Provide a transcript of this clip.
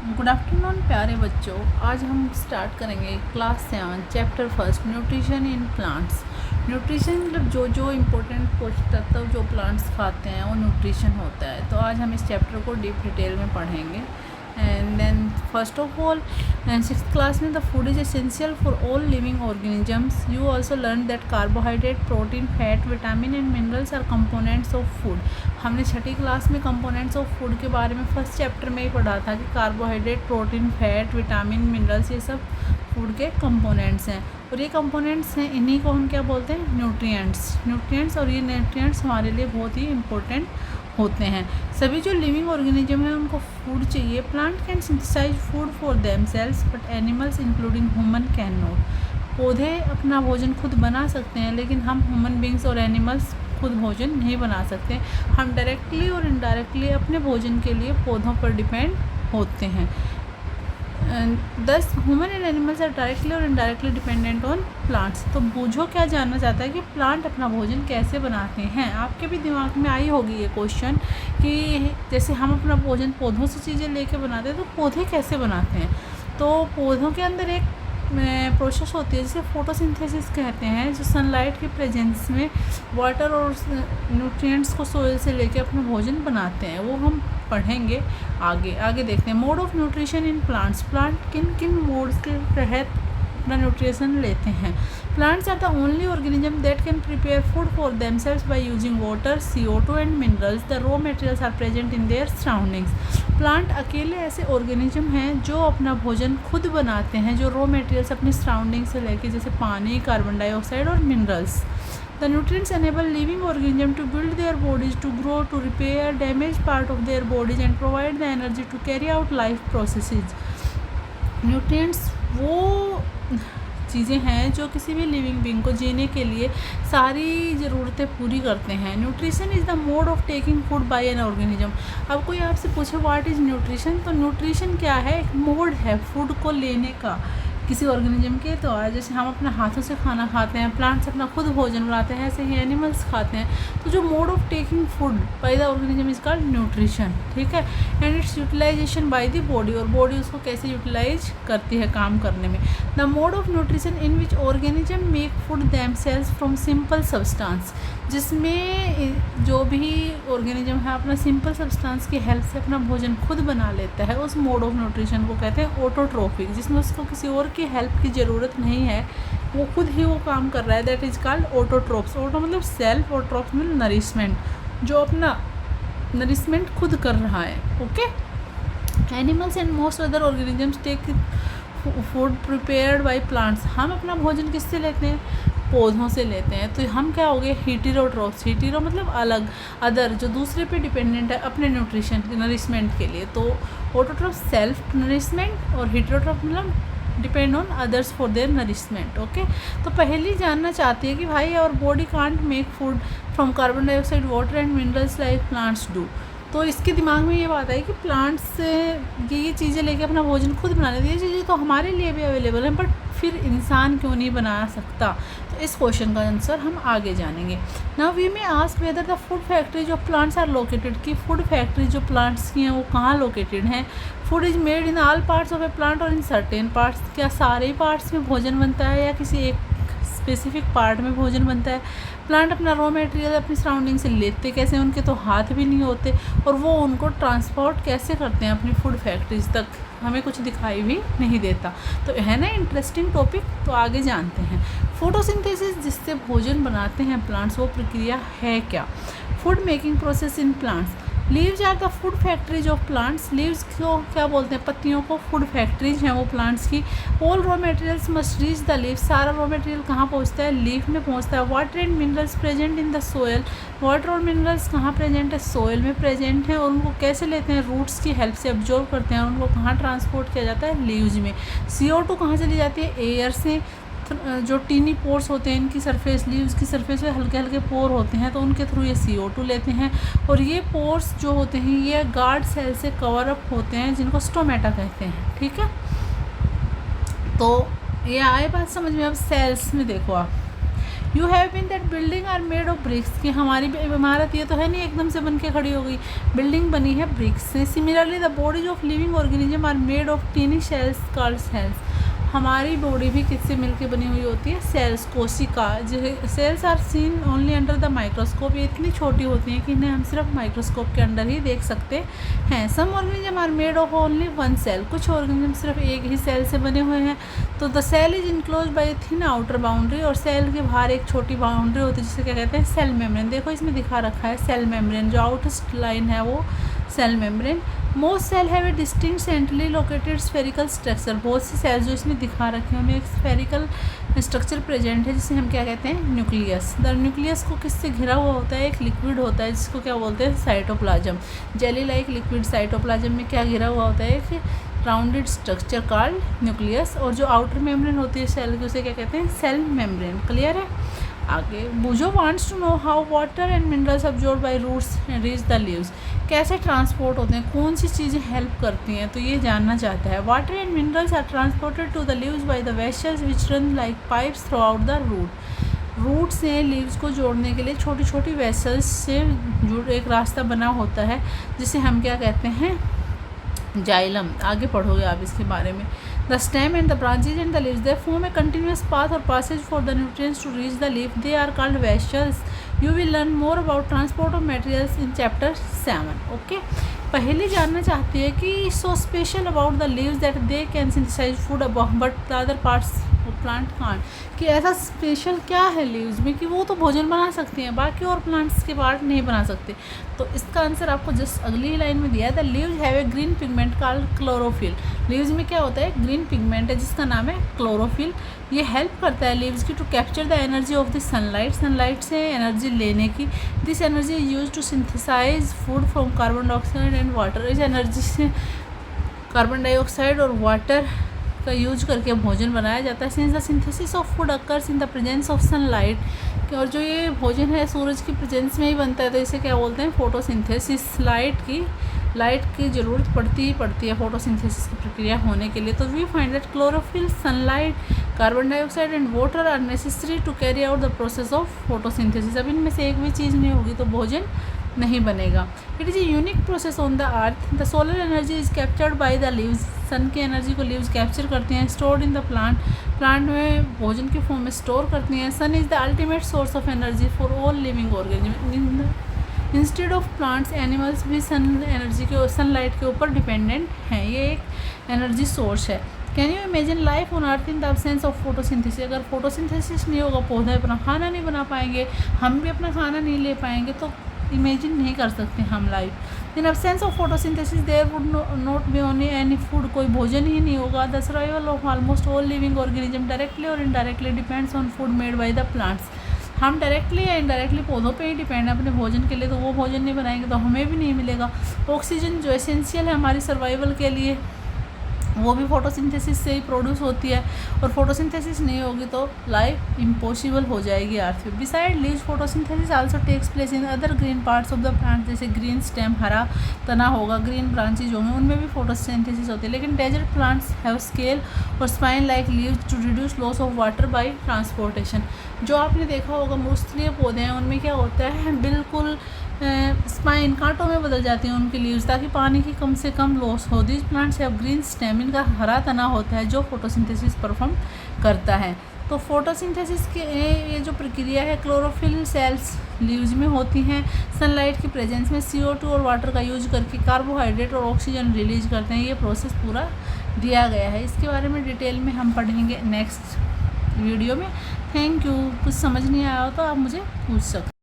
Good afternoon प्यारे बच्चों। आज हम स्टार्ट करेंगे class 7 chapter first nutrition in plants. Nutrition मतलब जो इम्पोर्टेंट पोषक तत्व जो प्लांट्स खाते हैं वो न्यूट्रिशन होता है। तो आज हम इस चैप्टर को डीप डिटेल में पढ़ेंगे। And then first of all sixth class में the food is essential for all living organisms. You also learn that carbohydrate, protein, fat, vitamin and minerals are components of food. हमने छठी class में components of food के बारे में first chapter में ही पढ़ा था कि carbohydrate, protein, fat, vitamin, minerals ये सब फूड के कंपोनेंट्स हैं। और ये कंपोनेंट्स हैं, इन्हीं को हम क्या बोलते हैं? न्यूट्रिएंट्स। और ये न्यूट्रिएंट्स हमारे लिए बहुत ही इंपॉर्टेंट होते हैं। सभी जो लिविंग ऑर्गेनिज्म है उनको फूड चाहिए। Plant can synthesise food for themselves but animals including human can not. पौधे अपना भोजन खुद बना सकते हैं, लेकिन हम ह्यूमन बींग्स और एनिमल्स खुद भोजन नहीं बना सकते। हम डायरेक्टली और इनडायरेक्टली अपने भोजन के लिए पौधों पर डिपेंड होते हैं। Thus human and animals are directly और इनडायरेक्टली डिपेंडेंट ऑन प्लांट्स। तो बूझो क्या जानना चाहता है कि प्लांट अपना भोजन कैसे बनाते हैं। आपके भी दिमाग में आई होगी ये क्वेश्चन कि जैसे हम अपना भोजन पौधों से चीज़ें लेके बनाते हैं, तो पौधे कैसे बनाते हैं? तो पौधों के अंदर एक प्रोसेस होती है जिसे फोटोसिंथेसिस कहते हैं, जो सनलाइट के प्रेजेंस में वाटर और न्यूट्रिएंट्स को सोइल से लेके अपना भोजन बनाते हैं। वो हम पढ़ेंगे आगे देखते हैं। Mode of nutrition in plants. Plant किन किन मोड्स के तहत अपना न्यूट्रिशन लेते हैं? Plants are the only organism that can prepare food for themselves by using water, CO2 and minerals. The raw materials are present in their surroundings. Plant अकेले ऐसे organism हैं जो अपना भोजन खुद बनाते हैं, जो रॉ मटेरियल्स अपने सराउंडिंग से लेके, जैसे पानी, कार्बन डाइऑक्साइड और minerals. The nutrients enable living organisms to build their bodies, to grow, to repair damaged part of their bodies and provide the energy to carry out life processes. Nutrients वो चीज़ें हैं जो किसी भी living being को जीने के लिए सारी ज़रूरतें पूरी करते हैं। Nutrition is the mode of taking food bye an organism. अब कोई आपसे पूछे व्हाट इज़ न्यूट्रिशन, तो न्यूट्रिशन क्या है? एक मोड है फूड को लेने का किसी ऑर्गेनिज्म के। तो जैसे हम अपने हाथों से खाना खाते हैं, प्लांट्स अपना खुद भोजन बनाते हैं, ऐसे ही एनिमल्स खाते हैं। तो जो mode of taking food by the organism is called nutrition, ठीक है। And its utilisation by the body, और बॉडी उसको कैसे यूटिलाइज करती है काम करने में। The mode of nutrition in which organism make food themselves from simple substance. जिसमें जो भी ऑर्गेनिज्म है अपना सिंपल सब्सटेंस की हेल्प से अपना भोजन खुद बना लेता है, उस मोड ऑफ न्यूट्रिशन को कहते हैं ऑटोट्रोफिक। जिसमें उसको किसी और की हेल्प की ज़रूरत नहीं है, वो खुद ही वो काम कर रहा है। That is called autotrophs. Auto मतलब सेल्फ, और ट्रोप्स मतलब नरिशमेंट, जो अपना नरिशमेंट खुद कर रहा है। Okay. Animals and most other organisms take food prepared by plants. हम अपना भोजन किससे लेते हैं? पौधों से लेते हैं। तो हम क्या हो गए? हीटेरोट्रोप्स। हीटेरो मतलब अलग, अदर, जो दूसरे पे डिपेंडेंट है अपने न्यूट्रिशन नरिशमेंट के लिए। तो ऑटोट्रोप्स सेल्फ नरिशमेंट, और हीटेरोट्रोप्स मतलब depend on others for their nourishment. Okay. तो पहली जानना चाहती है कि भाई और body can't make food from carbon dioxide, water and minerals like plants do. तो इसके दिमाग में ये बात आई कि प्लांट्स से ये चीज़ें लेके अपना भोजन खुद बना लेती है। ये चीज़ें तो हमारे लिए भी अवेलेबल हैं, बट फिर इंसान क्यों नहीं बना सकता? तो इस क्वेश्चन का आंसर हम आगे जानेंगे। नाउ वी में ask whether the food factory जो प्लांट्स आर लोकेटेड, की फूड फैक्ट्री जो प्लांट्स की हैं वो कहाँ लोकेटेड हैं? Food is made in all parts of A plant और इन सर्टेन पार्ट्स। क्या सारे पार्ट्स में भोजन बनता है या किसी एक स्पेसिफिक पार्ट में भोजन बनता है? प्लांट अपना रॉ मटेरियल अपनी सराउंडिंग से लेते कैसे? उनके तो हाथ भी नहीं होते, और वो उनको ट्रांसपोर्ट कैसे करते हैं अपनी फूड फैक्ट्रीज तक? हमें कुछ दिखाई भी नहीं देता। तो है ना इंटरेस्टिंग टॉपिक। तो आगे जानते हैं। फोटोसिंथेसिस जिससे भोजन बनाते हैं प्लांट्स, वो प्रक्रिया है क्या? Food making process in plants. Leaves are the food factories of plants. Leaves को क्या बोलते हैं? पत्तियों को फूड फैक्ट्रीज हैं वो प्लांट्स की। All raw materials must reach the leave. सारा रॉ मटेरियल कहाँ पहुँचता है? लीफ में पहुँचता है। Water and minerals present in the soil. Water और मिनरल्स कहाँ प्रेजेंट है? सोयल में प्रेजेंट है। और उनको कैसे लेते हैं? रूट्स की हेल्प से एब्जॉर्ब करते हैं। उनको कहाँ ट्रांसपोर्ट किया जाता है? लीव्स में। CO2 कहाँ से ली जाती है? एयर से। जो टीनी पोर्स होते हैं इनकी सरफेस, लीव्स की सरफेस पे हल्के हल्के पोर होते हैं, तो उनके थ्रू ये CO2 लेते हैं। और ये पोर्स जो होते हैं ये गार्ड सेल से कवर अप होते हैं, जिनको स्टोमेटा कहते हैं, ठीक है। तो ये आए बात समझ में। अब सेल्स में देखो आप, you have been that building are made of bricks, कि हमारी इमारत ये तो है नहीं एकदम से बन के खड़ी हो गई, बिल्डिंग बनी है ब्रिक्स से। Similarly the bodies of living organism are made of tiny shells called cells, हमारी बॉडी भी किससे मिलके बनी हुई होती है, सेल्स, कोशिका। Cells are seen only under the microscope, ये इतनी छोटी होती हैं कि इन्हें हम सिर्फ माइक्रोस्कोप के अंडर ही देख सकते हैं। Some organism are made of only one cell, कुछ ऑर्गेनिज्म सिर्फ एक ही सेल से बने हुए हैं। तो the cell is enclose by thin outer boundary, और सेल के बाहर एक छोटी बाउंड्री होती है जिसे क्या कहते हैं, सेल मेम्ब्रेन। देखो इसमें दिखा रखा है सेल मेम्ब्रेन, जो आउटर लाइन है वो cell membrane. Most cell have a distinct centrally located spherical structure, बहुत सी सेल जो इसमें दिखा रखे हैं उनमें एक स्फेरिकल स्ट्रक्चर प्रेजेंट है जिसे हम क्या कहते हैं, न्यूक्लियस। द न्यूक्लियस को किससे घिरा हुआ होता है, एक लिक्विड होता है जिसको क्या बोलते हैं, cytoplasm. Jelly like liquid cytoplasm में क्या घिरा हुआ होता है, एक राउंडेड स्ट्रक्चर कॉल्ड न्यूक्लियस। और जो आउटर मेम्ब्रेन होती है सेल की उसे क्या कहते हैं, सेल मेम्ब्रेन। क्लियर है। आगे Boojho wants to know how water and minerals absorb by roots reach the leaves, कैसे ट्रांसपोर्ट होते हैं, कौन सी चीज़ें हेल्प करती हैं, तो ये जानना चाहता है। Water and minerals are transported to the leaves by the vessels which run like pipes throughout the root से लीव्स को जोड़ने के लिए छोटी छोटी वेसल्स से जुड़ एक रास्ता बना होता है जिसे हम क्या कहते हैं, जाइलम। आगे पढ़ोगे आप इसके बारे में। The stem and the branches and the leaves they form a continuous path और passage for the nutrients to reach the leaf, they are called vessels. You will learn more about transport of materials in chapter 7। Okay, पहले जानना चाहती है कि so special about the leaves that they can synthesise food but the other parts plant can't, कि ऐसा special क्या है leaves में कि वो तो भोजन बना सकती हैं, बाकी और प्लांट्स के पार्ट नहीं बना सकते। तो इसका आंसर आपको जस्ट अगली ही लाइन में दिया है। The leaves have a green pigment called chlorophyll, leaves में क्या होता है, ग्रीन पिगमेंट है जिसका नाम है क्लोरोफिल। ये हेल्प करता है लीव्स की to capture the energy of the sunlight, sunlight से एनर्जी लेने की। This energy is use to synthesise food from carbon dioxide and water, इस एनर्जी से कार्बन डाइऑक्साइड और वाटर का यूज करके भोजन बनाया जाता है। Since the synthesis of food occurs in the presence of sunlight, और जो ये भोजन है सूरज की प्रेजेंस में ही बनता है, तो इसे क्या बोलते हैं, फोटोसिंथेसिस। लाइट की ज़रूरत पड़ती है फोटोसिंथेसिस की प्रक्रिया होने के लिए। तो we find that chlorophyll, sunlight, carbon dioxide and water are necessary to carry out the process of photosynthesis. अब इनमें से एक भी चीज़ नहीं होगी तो भोजन नहीं बनेगा। It is a unique process on the earth. The solar energy is captured by the leaves, sun की एनर्जी को लीव्स कैप्चर करती हैं। स्टोर्ड इन द प्लांट में भोजन की फॉर्म में स्टोर करती हैं। Sun is the ultimate source of energy for all living organism. Instead of plants, animals भी सनलाइट के ऊपर डिपेंडेंट हैं, ये एक एनर्जी सोर्स है। Can you imagine life on earth in the absence of photosynthesis, अगर फोटोसिंथेसिस नहीं होगा, पौधे अपना खाना नहीं बना पाएंगे, हम भी अपना खाना नहीं ले पाएंगे, तो इमेजिन नहीं कर सकते हम life. In absence of photosynthesis there would not be only any food, कोई भोजन ही नहीं होगा। The survival of almost all living organism directly और indirectly depends on food made by the plants. हम डायरेक्टली या इनडायरेक्टली पौधों पे ही डिपेंड है अपने भोजन के लिए, तो वो भोजन नहीं बनाएंगे तो हमें भी नहीं मिलेगा। ऑक्सीजन जो एसेंशियल है हमारी सर्वाइवल के लिए, वो भी फोटोसिंथेसिस से ही प्रोड्यूस होती है, और फोटोसिंथेसिस नहीं होगी तो लाइफ इम्पॉसिबल हो जाएगी अर्थ पे। Beside leaves, photosynthesis also takes place in other green parts of the plant, जैसे ग्रीन स्टेम, हरा तना होगा, ग्रीन ब्रांचेज होंगे, उनमें भी फोटोसिंथेसिस होती है। लेकिन डेजर्ट प्लांट्स हैव स्केल और spine like leaves to reduce loss of water by transportation. जो आपने देखा होगा मरुस्थलीय पौधे हैं उनमें क्या होता है, बिल्कुल स्पाइन कांटों में बदल जाती हैं उनकी लीव्स, ताकि पानी की कम से कम लॉस हो। These plants have green stem, इनका हरा तना होता है जो फोटोसिंथेसिस परफॉर्म करता है। तो फोटोसिंथेसिस के ये जो प्रक्रिया है, क्लोरोफिल सेल्स लीव्स में होती हैं, सनलाइट की प्रेजेंस में CO2 और वाटर का यूज करके कार्बोहाइड्रेट और ऑक्सीजन रिलीज करते हैं। ये प्रोसेस पूरा दिया गया है, इसके बारे में डिटेल में हम पढ़ेंगे नेक्स्ट वीडियो में। Thank you. कुछ समझ नहीं आया हो तो आप मुझे पूछ सकते।